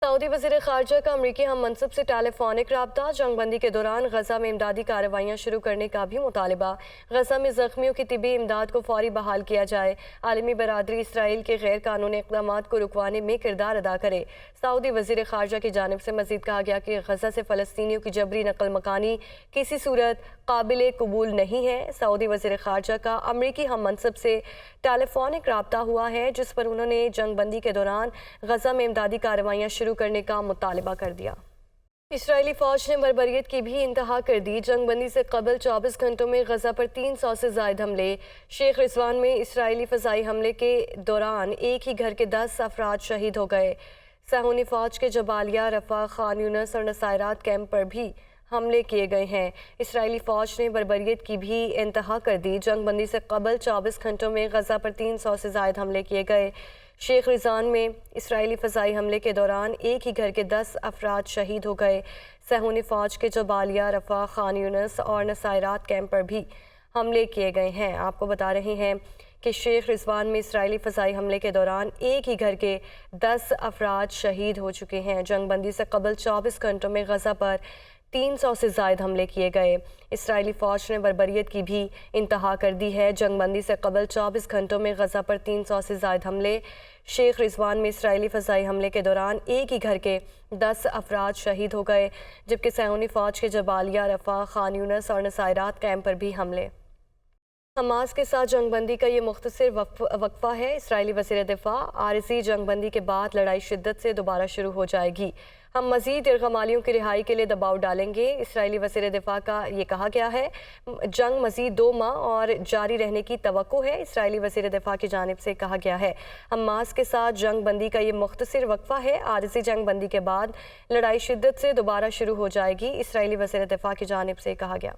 Saudi वज़ीर ख़ारजा का अमरीकी हम मनसब से टेलीफोनिक रब्ता, जंग बंदी के दौरान गजा में इमदादी कार्रवाइयाँ शुरू करने का भी मुतालबा। गजा में ज़ख्मियों की तिबी इमदाद को फौरी बहाल किया जाए। आलमी बरादरी इसराइल के गैर कानूनी इक़दामात को रुकवाने में किरदार अदा करे। सऊदी वज़ीर ख़ारजा की जानिब से मज़ीद कहा गया कि गजा से फ़लस्तीनियों की जबरी नकल मकानी किसी सूरत काबिल कबूल नहीं है। सऊदी वज़ीर ख़ारजा का अमरीकी हम मनसब से टेलीफोनिक रब्ता हुआ है, जिस पर उन्होंने जंग बंदी के दौरान गजा में इमदादी कार्रवाइयाँ शुरू करने का मुतालबा कर दिया। इसराइली फ़ौज ने बर्बरियत की भी इंतहा कर दी। जंग बंदी से कबल 24 घंटों में गजा पर 300 से ज़ायद हमले। शेख रिजवान में इसराइली फ़ज़ाई हमले के दौरान एक ही घर के 10 अफराद शहीद हो गए। सहूनी फ़ौज के जबालिया, रफ़ा, खान यूनिस और नसायरात कैंप पर भी हमले किए गए हैं। इसराइली फ़ौज ने बर्बरियत की भी इंतहा कर दी। जंग बंदी से कबल 24 घंटों में गजा पर 300 से ज़ायद हमले किए गए। शेख रिजान में इसराइली फ़ज़ाई हमले के दौरान एक ही घर के 10 अफराद शहीद हो गए। सहूनी फ़ौज के जबालिया, रफ़ा, खान यूनिस और नसायरात कैंप पर भी हमले किए गए हैं। आपको बता रहे हैं कि शेख रिजवान में इसराइली फ़ज़ाई हमले के दौरान एक ही घर के 10 अफराद शहीद हो चुके हैं। जंग बंदी से कबल 24 घंटों में गजा पर 300 से ज़ायद हमले किए गए। इसराइली फ़ौज ने बर्बरियत की भी इंतहा कर दी है। जंग बंदी से कबल 24 घंटों में गजा पर 300 से ज़ायद हमले। शेख रिजवान में इसराइली फ़ज़ाई हमले के दौरान एक ही घर के 10 अफराद शहीद हो गए, जबकि सहूनी फ़ौज के जबालिया, रफ़ा, खान यूनिस और नसायरात कैंप पर भी हमले। हमास के साथ जंग बंदी का ये मुख्तसर वक्फा है। इसराइली वज़ीर दिफा आरज़ी जंग बंदी के बाद लड़ाई शिद्दत से दोबारा शुरू हो जाएगी। हम मज़ीद यरग़मालियों की रिहाई के लिए दबाव डालेंगे। इसराइली वज़ीर दिफा का ये कहा गया है। जंग मज़ीद 2 माह और जारी रहने की तवक्को है। इसराइली वज़ीर दिफा की जानिब से कहा गया है, हमास के साथ जंग बंदी का ये मुख्तसर वक्फा है। आरज़ी जंग बंदी के बाद लड़ाई शिद्दत से दोबारा शुरू हो जाएगी। इसराइली वज़ीर दिफा की जानिब से कहा गया।